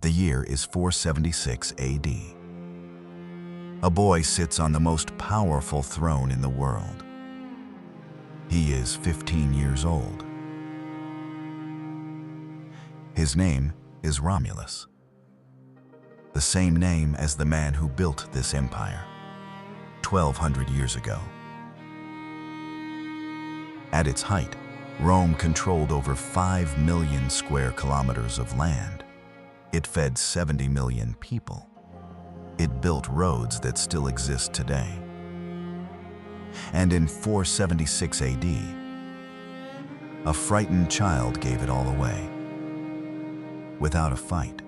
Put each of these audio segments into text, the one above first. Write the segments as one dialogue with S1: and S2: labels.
S1: The year is 476 AD. A boy sits on the most powerful throne in the world. He is 15 years old. His name is Romulus, the same name as the man who built this empire 1,200 years ago. At its height, Rome controlled over 5 million square kilometers of land. It fed 70 million people. It built roads that still exist today. And in 476 AD, a frightened child gave it all away, without a fight.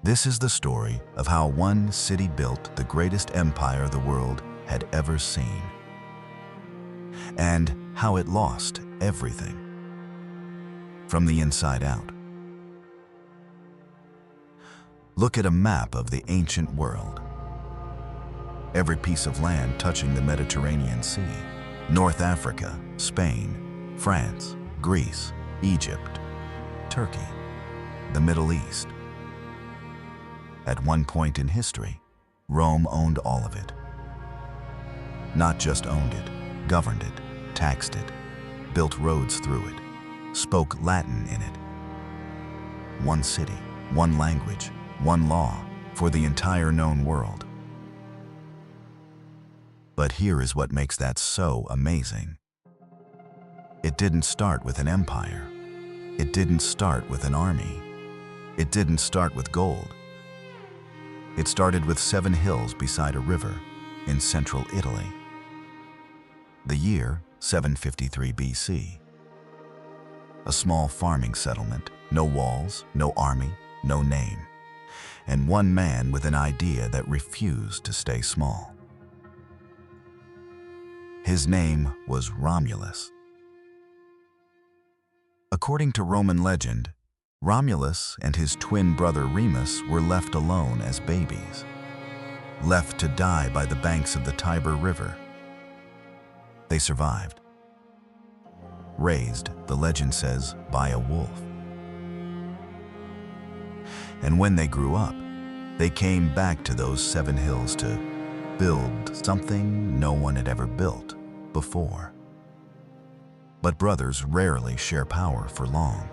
S1: This is the story of how one city built the greatest empire the world had ever seen, and how it lost everything from the inside out. Look at a map of the ancient world. Every piece of land touching the Mediterranean Sea, North Africa, Spain, France, Greece, Egypt, Turkey, the Middle East. At one point in history, Rome owned all of it. Not just owned it, governed it, taxed it, built roads through it, spoke Latin in it. One city, one language, one law for the entire known world. But here is what makes that so amazing. It didn't start with an empire. It didn't start with an army. It didn't start with gold. It started with 7 hills beside a river in central Italy. The year, 753 BC. A small farming settlement, no walls, no army, no name, and one man with an idea that refused to stay small. His name was Romulus. According to Roman legend, Romulus and his twin brother Remus were left alone as babies, left to die by the banks of the Tiber River. They survived, raised, the legend says, by a wolf. And when they grew up, they came back to those 7 hills to build something no one had ever built before. But brothers rarely share power for long.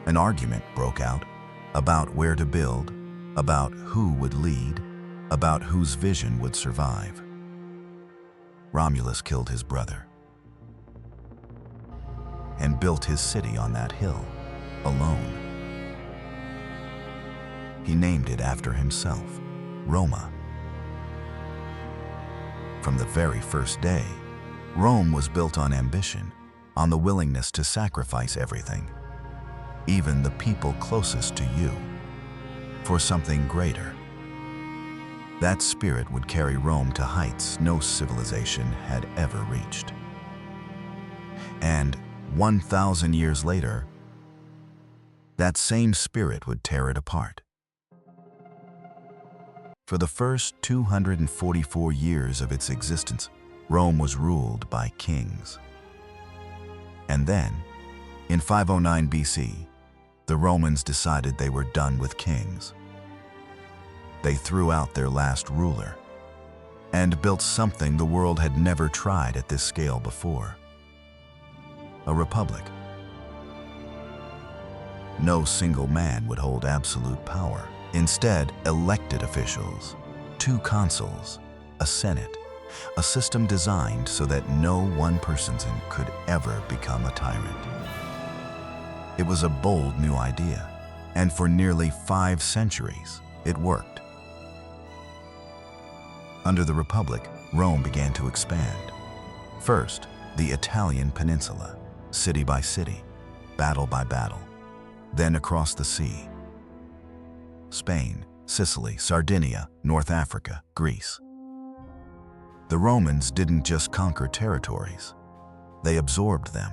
S1: An argument broke out about where to build, about who would lead, about whose vision would survive. Romulus killed his brother and built his city on that hill, alone. He named it after himself, Roma. From the very first day, Rome was built on ambition, on the willingness to sacrifice everything, even the people closest to you, for something greater. That spirit would carry Rome to heights no civilization had ever reached. And 1,000 years later, that same spirit would tear it apart. For the first 244 years of its existence, Rome was ruled by kings. And then, in 509 BC, the Romans decided they were done with kings. They threw out their last ruler and built something the world had never tried at this scale before: a republic. No single man would hold absolute power. Instead, elected officials, 2 consuls, a senate, a system designed so that no one person could ever become a tyrant. It was a bold new idea, and for nearly 5 centuries, it worked. Under the Republic, Rome began to expand. First, the Italian peninsula, city by city, battle by battle, then across the sea. Spain, Sicily, Sardinia, North Africa, Greece. The Romans didn't just conquer territories, they absorbed them.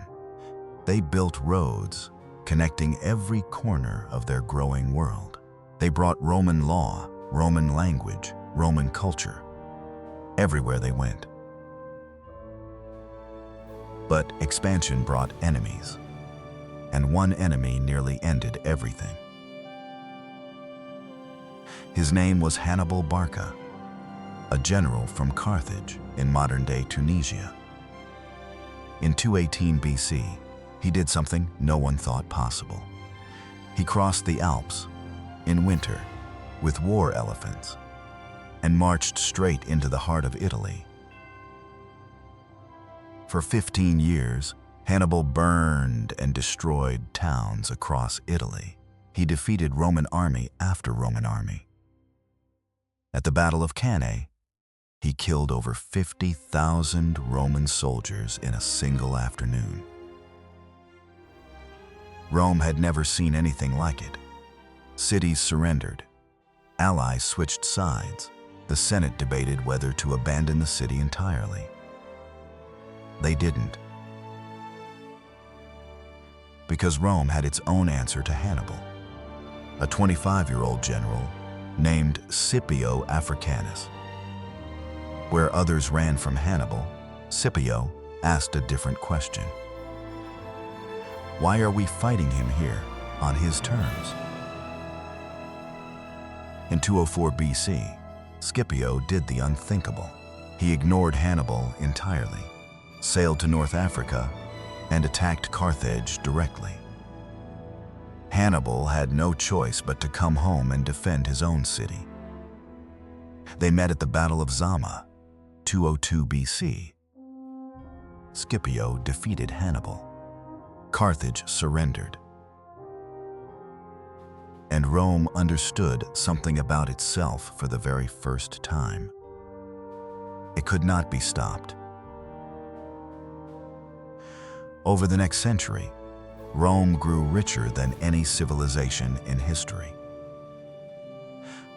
S1: They built roads, connecting every corner of their growing world. They brought Roman law, Roman language, Roman culture, everywhere they went. But expansion brought enemies, and one enemy nearly ended everything. His name was Hannibal Barca, a general from Carthage in modern-day Tunisia. In 218 BC, he did something no one thought possible. He crossed the Alps in winter with war elephants and marched straight into the heart of Italy. For 15 years, Hannibal burned and destroyed towns across Italy. He defeated Roman army after Roman army. At the Battle of Cannae, he killed over 50,000 Roman soldiers in a single afternoon. Rome had never seen anything like it. Cities surrendered. Allies switched sides. The Senate debated whether to abandon the city entirely. They didn't, because Rome had its own answer to Hannibal, a 25-year-old general named Scipio Africanus. Where others ran from Hannibal, Scipio asked a different question. Why are we fighting him here on his terms? In 204 BC, Scipio did the unthinkable. He ignored Hannibal entirely, sailed to North Africa, and attacked Carthage directly. Hannibal had no choice but to come home and defend his own city. They met at the Battle of Zama, 202 BC. Scipio defeated Hannibal. Carthage surrendered. And Rome understood something about itself for the very first time. It could not be stopped. Over the next century, Rome grew richer than any civilization in history.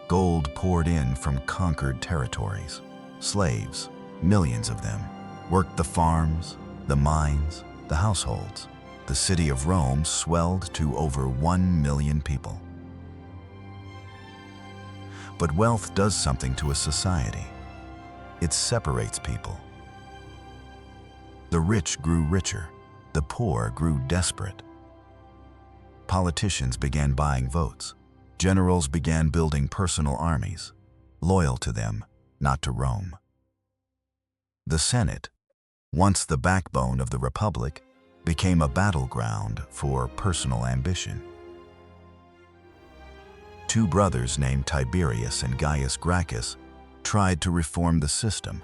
S1: Gold poured in from conquered territories. Slaves, millions of them, worked the farms, the mines, the households. The city of Rome swelled to over 1 million people. But wealth does something to a society. It separates people. The rich grew richer. The poor grew desperate. Politicians began buying votes. Generals began building personal armies, loyal to them, not to Rome. The Senate, once the backbone of the Republic, became a battleground for personal ambition. Two brothers named Tiberius and Gaius Gracchus tried to reform the system,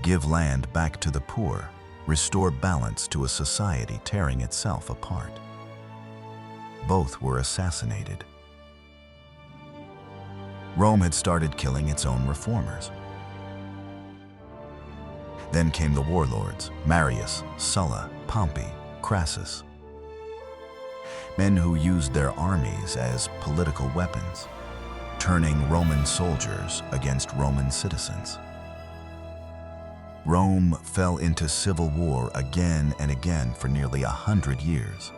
S1: give land back to the poor, restore balance to a society tearing itself apart. Both were assassinated. Rome had started killing its own reformers. Then came the warlords, Marius, Sulla, Pompey, Crassus. Men who used their armies as political weapons, turning Roman soldiers against Roman citizens. Rome fell into civil war again and again for nearly 100 years.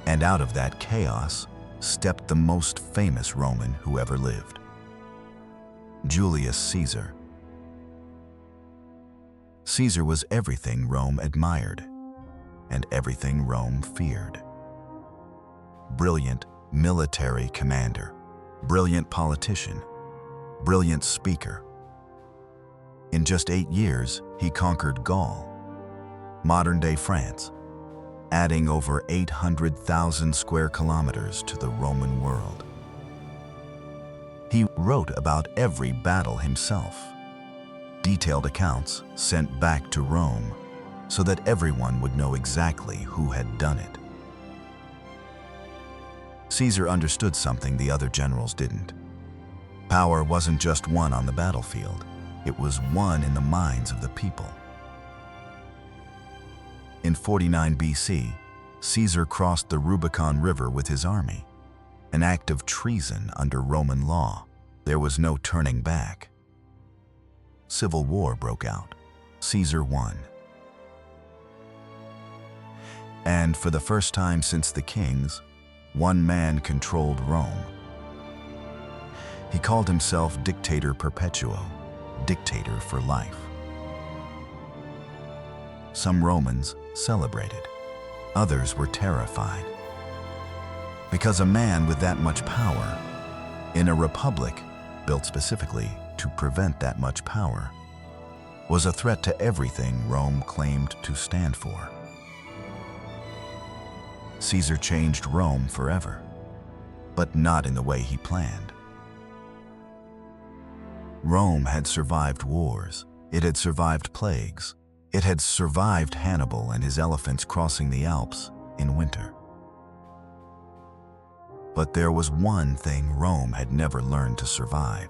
S1: And out of that chaos stepped the most famous Roman who ever lived, Julius Caesar. Caesar was everything Rome admired and everything Rome feared. Brilliant military commander, brilliant politician, brilliant speaker. In just 8 years, he conquered Gaul, modern-day France, adding over 800,000 square kilometers to the Roman world. He wrote about every battle himself, detailed accounts sent back to Rome so that everyone would know exactly who had done it. Caesar understood something the other generals didn't. Power wasn't just won on the battlefield. It was won in the minds of the people. In 49 BC, Caesar crossed the Rubicon River with his army, an act of treason under Roman law. There was no turning back. Civil war broke out. Caesar won. And for the first time since the kings, one man controlled Rome. He called himself Dictator Perpetuo, dictator for life. Some Romans celebrated. Others were terrified. Because a man with that much power, in a republic built specifically to prevent that much power, was a threat to everything Rome claimed to stand for. Caesar changed Rome forever, but not in the way he planned. Rome had survived wars. It had survived plagues. It had survived Hannibal and his elephants crossing the Alps in winter. But there was one thing Rome had never learned to survive.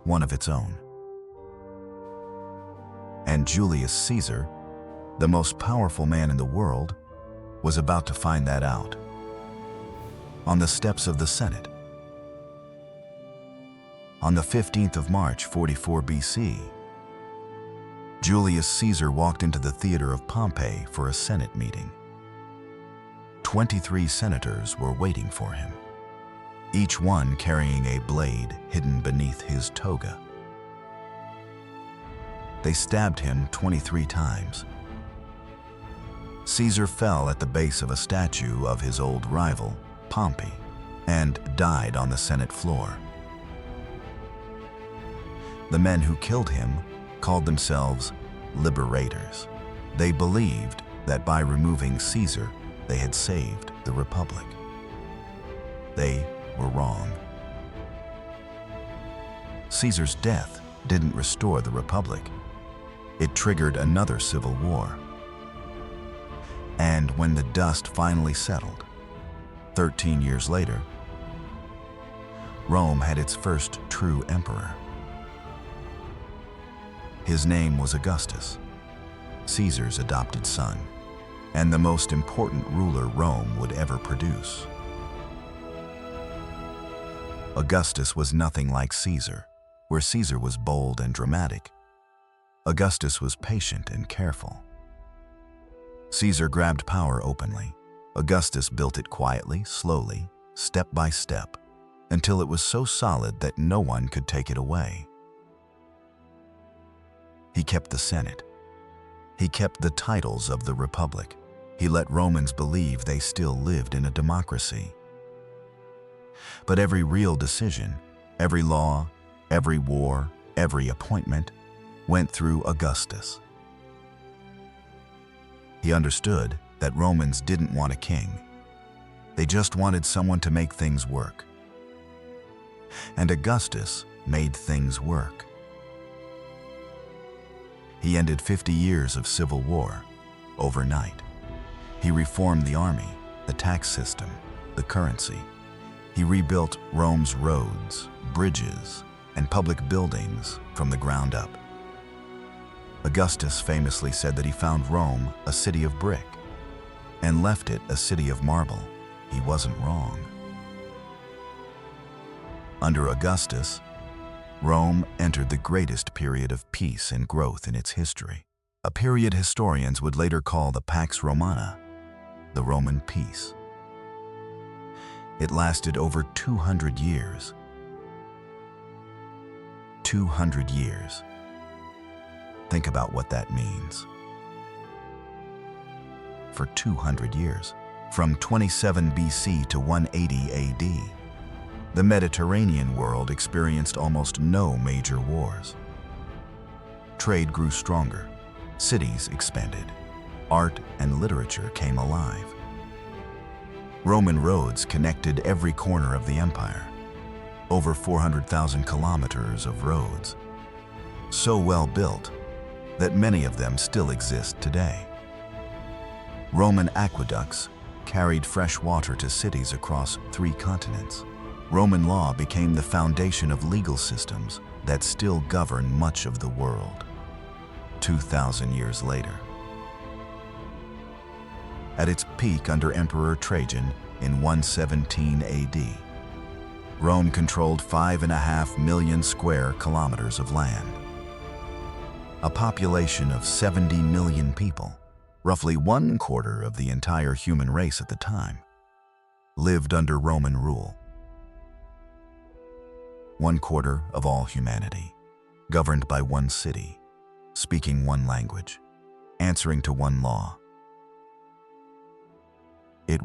S1: One of its own. And Julius Caesar, the most powerful man in the world, was about to find that out. On the steps of the Senate. On the 15th of March, 44 BC, Julius Caesar walked into the theater of Pompeii for a Senate meeting. 23 senators were waiting for him, each one carrying a blade hidden beneath his toga. They stabbed him 23 times. Caesar fell at the base of a statue of his old rival, Pompey, and died on the Senate floor. The men who killed him called themselves liberators. They believed that by removing Caesar, they had saved the Republic. They were wrong. Caesar's death didn't restore the Republic. It triggered another civil war. And when the dust finally settled, 13 years later, Rome had its first true emperor. His name was Augustus, Caesar's adopted son, and the most important ruler Rome would ever produce. Augustus was nothing like Caesar, where Caesar was bold and dramatic. Augustus was patient and careful. Caesar grabbed power openly. Augustus built it quietly, slowly, step by step, until it was so solid that no one could take it away. He kept the Senate. He kept the titles of the Republic. He let Romans believe they still lived in a democracy. But every real decision, every law, every war, every appointment went through Augustus. He understood that Romans didn't want a king. They just wanted someone to make things work. And Augustus made things work. He ended 50 years of civil war overnight. He reformed the army, the tax system, the currency. He rebuilt Rome's roads, bridges, and public buildings from the ground up. Augustus famously said that he found Rome a city of brick and left it a city of marble. He wasn't wrong. Under Augustus, Rome entered the greatest period of peace and growth in its history, a period historians would later call the Pax Romana, the Roman peace. It lasted over 200 years. 200 years. Think about what that means. For 200 years, from 27 BC to 180 AD, the Mediterranean world experienced almost no major wars. Trade grew stronger, cities expanded, art and literature came alive. Roman roads connected every corner of the empire, over 400,000 kilometers of roads, so well built that many of them still exist today. Roman aqueducts carried fresh water to cities across 3 continents. Roman law became the foundation of legal systems that still govern much of the world 2,000 years later. At its peak under Emperor Trajan in 117 AD, Rome controlled 5.5 million square kilometers of land. A population of 70 million people, roughly 1/4 of the entire human race at the time, lived under Roman rule. 1/4 of all humanity, governed by one city, speaking one language, answering to one law.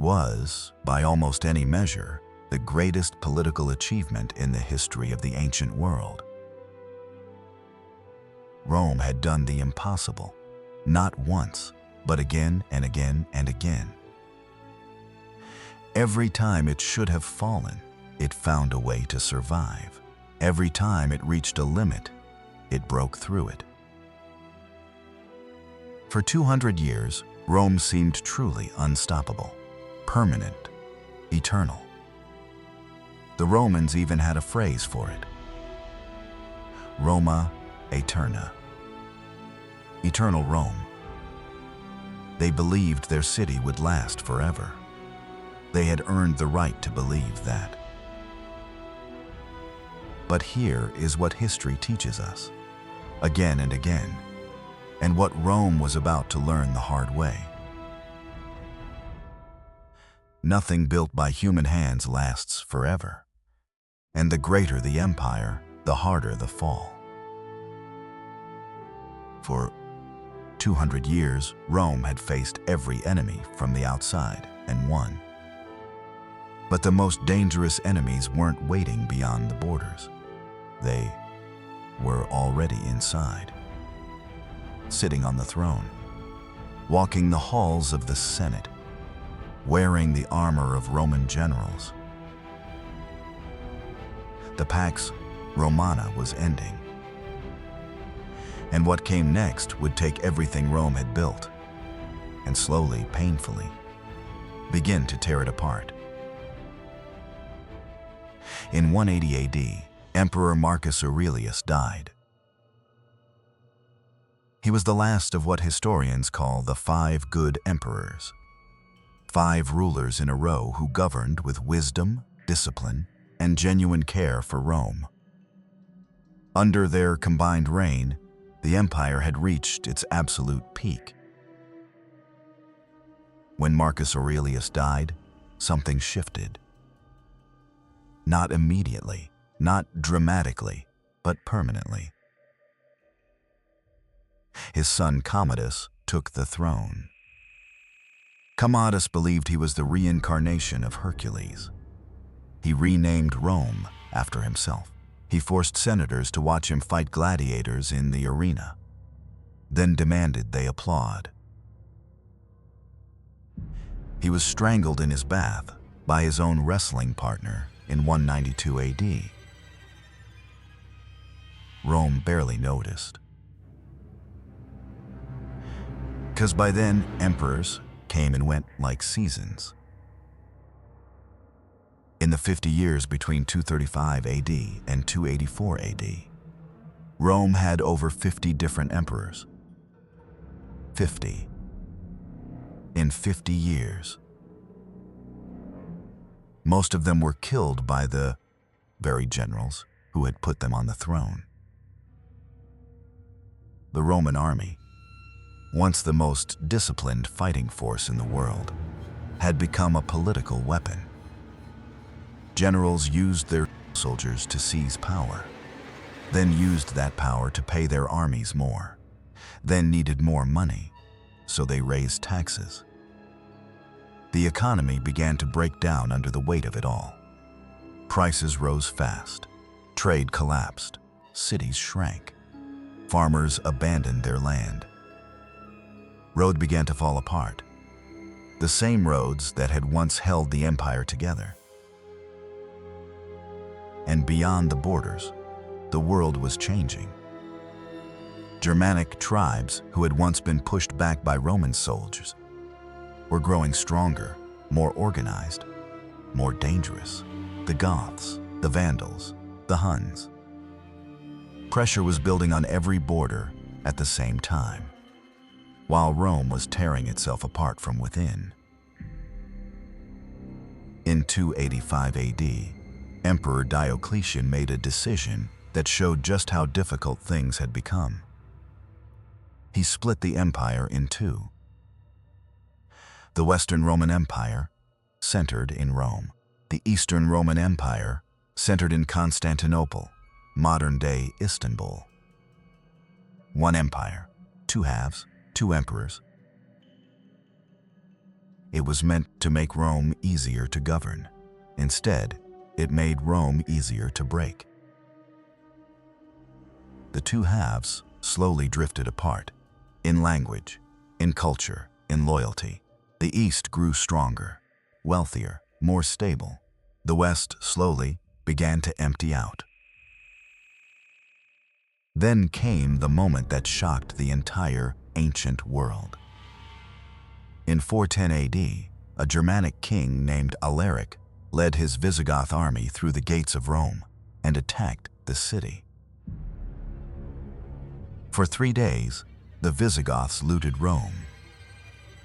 S1: was, by almost any measure, the greatest political achievement in the history of the ancient world. Rome had done the impossible, not once, but again and again and again. Every time it should have fallen, it found a way to survive. Every time it reached a limit, it broke through it. For 200 years, Rome seemed truly unstoppable, permanent, eternal. The Romans even had a phrase for it: Roma Aeterna, eternal Rome. They believed their city would last forever. They had earned the right to believe that. But here is what history teaches us, again and again, and what Rome was about to learn the hard way. Nothing built by human hands lasts forever, and the greater the empire, the harder the fall. For 200 years, Rome had faced every enemy from the outside and won. But the most dangerous enemies weren't waiting beyond the borders. They were already inside, sitting on the throne, walking the halls of the Senate, wearing the armor of Roman generals. The Pax Romana was ending, and what came next would take everything Rome had built and slowly, painfully, begin to tear it apart. In 180 AD, Emperor Marcus Aurelius died. He was the last of what historians call the 5 good emperors, 5 rulers in a row who governed with wisdom, discipline, and genuine care for Rome. Under their combined reign, the empire had reached its absolute peak. When Marcus Aurelius died, something shifted. Not immediately, not dramatically, but permanently. His son Commodus took the throne. Commodus believed he was the reincarnation of Hercules. He renamed Rome after himself. He forced senators to watch him fight gladiators in the arena, then demanded they applaud. He was strangled in his bath by his own wrestling partner in 192 AD. Rome barely noticed, because by then emperors came and went like seasons. In the 50 years between 235 AD and 284 AD, Rome had over 50 different emperors. 50. In 50 years. Most of them were killed by the very generals who had put them on the throne. The Roman army, once the most disciplined fighting force in the world, had become a political weapon. Generals used their soldiers to seize power, then used that power to pay their armies more, then needed more money, so they raised taxes. The economy began to break down under the weight of it all. Prices rose fast, trade collapsed, cities shrank, farmers abandoned their land. Roads began to fall apart, the same roads that had once held the empire together. And beyond the borders, the world was changing. Germanic tribes who had once been pushed back by Roman soldiers were growing stronger, more organized, more dangerous. The Goths, the Vandals, the Huns. Pressure was building on every border at the same time, while Rome was tearing itself apart from within. In 285 AD, Emperor Diocletian made a decision that showed just how difficult things had become. He split the empire in two. The Western Roman Empire, centered in Rome. The Eastern Roman Empire, centered in Constantinople, modern-day Istanbul. One empire, two halves, two emperors. It was meant to make Rome easier to govern. Instead, it made Rome easier to break. The two halves slowly drifted apart, in language, in culture, in loyalty. The East grew stronger, wealthier, more stable. The West slowly began to empty out. Then came the moment that shocked the entire ancient world. In 410 AD, a Germanic king named Alaric led his Visigoth army through the gates of Rome and attacked the city. For 3 days, the Visigoths looted Rome,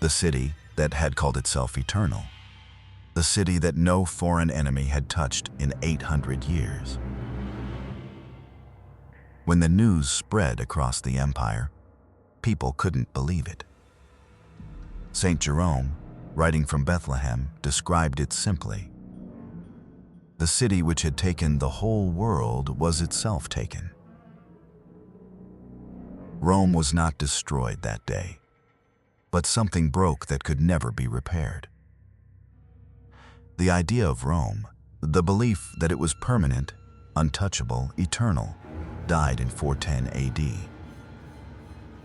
S1: the city that had called itself eternal, the city that no foreign enemy had touched in 800 years. When the news spread across the empire, people couldn't believe it. Saint Jerome, writing from Bethlehem, described it simply. The city which had taken the whole world was itself taken. Rome was not destroyed that day, but something broke that could never be repaired. The idea of Rome, the belief that it was permanent, untouchable, eternal, died in 410 AD.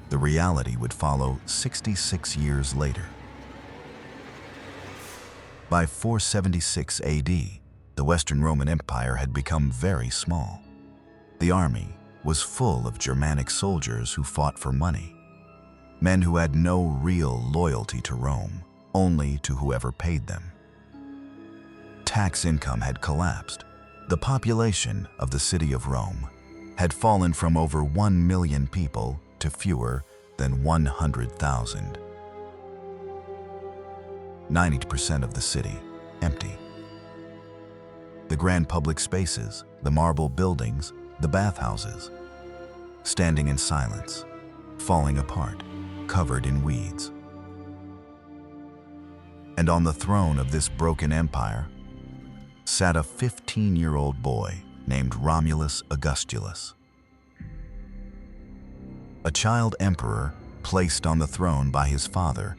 S1: The reality would follow 66 years later. By 476 AD, the Western Roman Empire had become very small. The army was full of Germanic soldiers who fought for money, men who had no real loyalty to Rome, only to whoever paid them. Tax income had collapsed. The population of the city of Rome had fallen from over 1 million people to fewer than 100,000. 90% of the city empty. The grand public spaces, the marble buildings, the bathhouses, standing in silence, falling apart, covered in weeds. And on the throne of this broken empire sat a 15-year-old boy named Romulus Augustus. A child emperor placed on the throne by his father,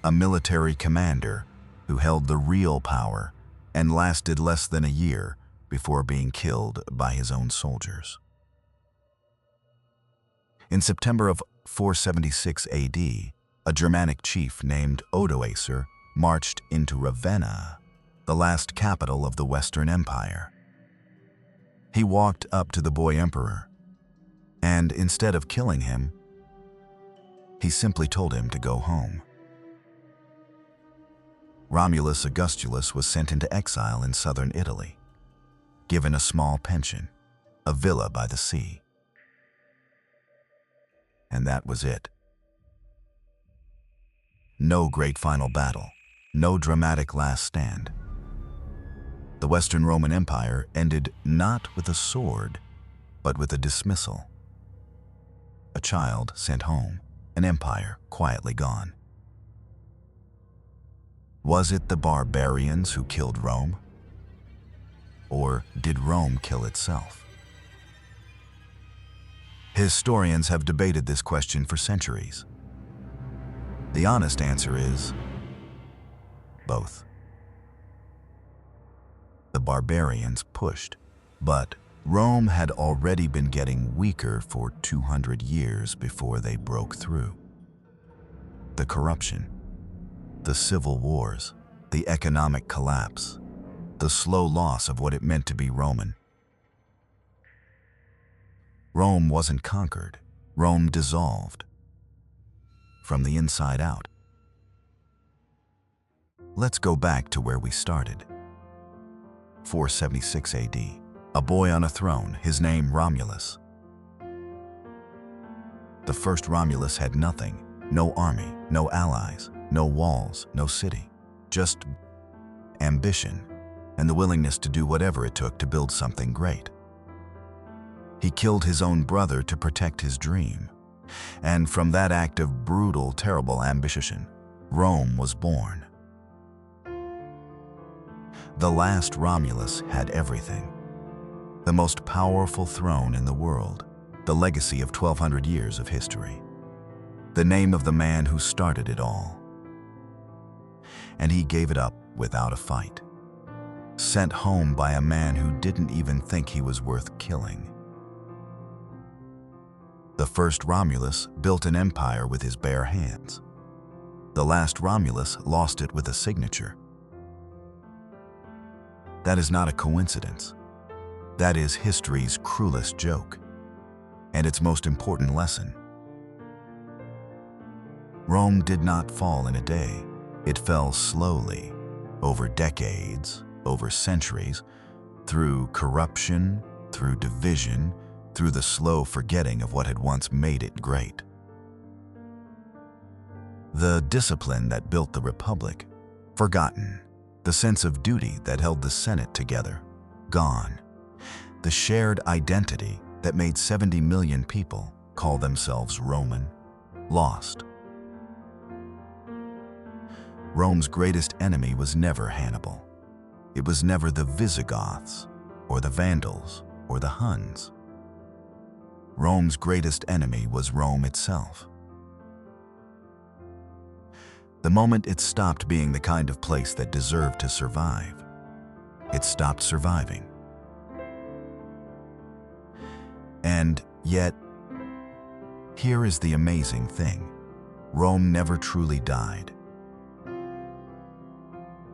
S1: a military commander who held the real power and lasted less than a year before being killed by his own soldiers. In September of 476 AD, a Germanic chief named Odoacer marched into Ravenna, the last capital of the Western Empire. He walked up to the boy emperor, and instead of killing him, he simply told him to go home. Romulus Augustulus was sent into exile in southern Italy, given a small pension, a villa by the sea. And that was it. No great final battle, no dramatic last stand. The Western Roman Empire ended not with a sword, but with a dismissal. A child sent home, an empire quietly gone. Was it the barbarians who killed Rome? Or did Rome kill itself? Historians have debated this question for centuries. The honest answer is both. The barbarians pushed, but Rome had already been getting weaker for 200 years before they broke through. The corruption, the civil wars, the economic collapse, the slow loss of what it meant to be Roman. Rome wasn't conquered. Rome dissolved from the inside out. Let's go back to where we started. 476 AD, a boy on a throne, his name Romulus. The first Romulus had nothing, no army, no allies, no walls, no city, just ambition and the willingness to do whatever it took to build something great. He killed his own brother to protect his dream, and from that act of brutal, terrible ambition, Rome was born. The last Romulus had everything. The most powerful throne in the world, the legacy of 1,200 years of history, the name of the man who started it all. and he gave it up without a fight. Sent home by a man who didn't even think he was worth killing. The first Romulus built an empire with his bare hands. The last Romulus lost it with a signature. That is not a coincidence. That is history's cruelest joke, and its most important lesson. Rome did not fall in a day. It fell slowly, over decades, over centuries, through corruption, through division, through the slow forgetting of what had once made it great. The discipline that built the Republic, forgotten. The sense of duty that held the Senate together, gone. The shared identity that made 70 million people call themselves Roman, lost. Rome's greatest enemy was never Hannibal. It was never the Visigoths, or the Vandals, or the Huns. Rome's greatest enemy was Rome itself. The moment it stopped being the kind of place that deserved to survive, it stopped surviving. And yet, here is the amazing thing. Rome never truly died.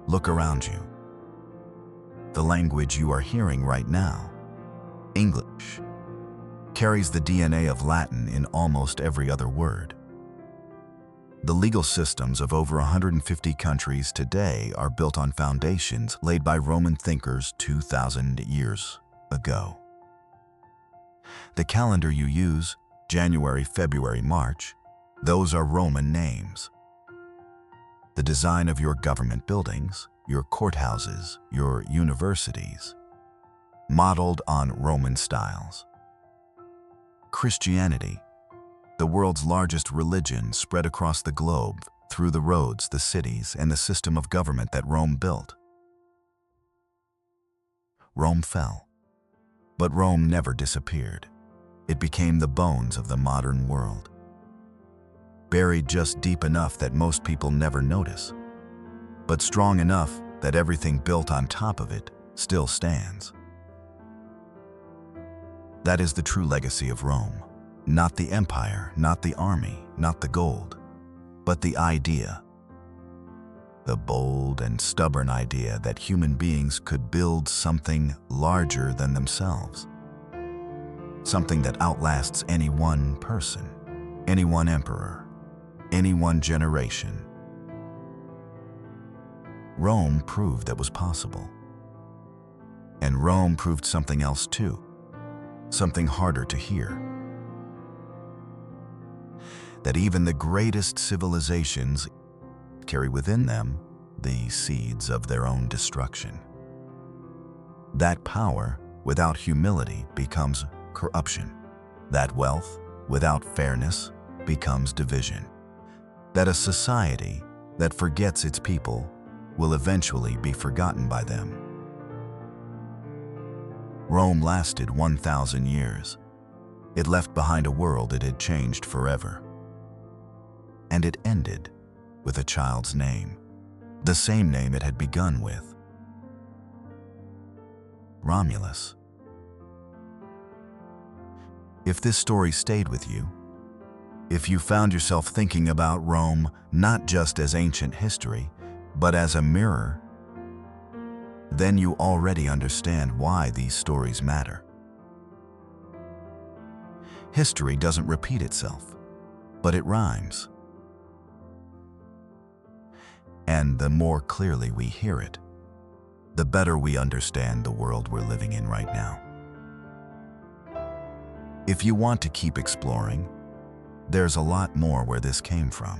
S1: Look around you. The language you are hearing right now, English, carries the DNA of Latin in almost every other word. The legal systems of over 150 countries today are built on foundations laid by Roman thinkers 2,000 years ago. The calendar you use, January, February, March, those are Roman names. The design of your government buildings, your courthouses, your universities, modeled on Roman styles. Christianity, the world's largest religion, spread across the globe through the roads, the cities, and the system of government that Rome built. Rome fell, but Rome never disappeared. It became the bones of the modern world, buried just deep enough that most people never notice, but strong enough that everything built on top of it still stands. That is the true legacy of Rome. Not the empire, not the army, not the gold, but the idea. The bold and stubborn idea that human beings could build something larger than themselves. Something that outlasts any one person, any one emperor, any one generation. Rome proved that was possible. And Rome proved something else too, something harder to hear. That even the greatest civilizations carry within them the seeds of their own destruction. That power without humility becomes corruption. That wealth without fairness becomes division. That a society that forgets its people will eventually be forgotten by them. Rome lasted 1,000 years. It left behind a world it had changed forever. And it ended with a child's name, the same name it had begun with, Romulus. If this story stayed with you, if you found yourself thinking about Rome not just as ancient history, but as a mirror, then you already understand why these stories matter. History doesn't repeat itself, but it rhymes. And the more clearly we hear it, the better we understand the world we're living in right now. If you want to keep exploring, there's a lot more where this came from.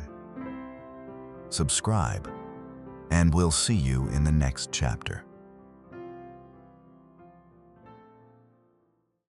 S1: Subscribe, and we'll see you in the next chapter.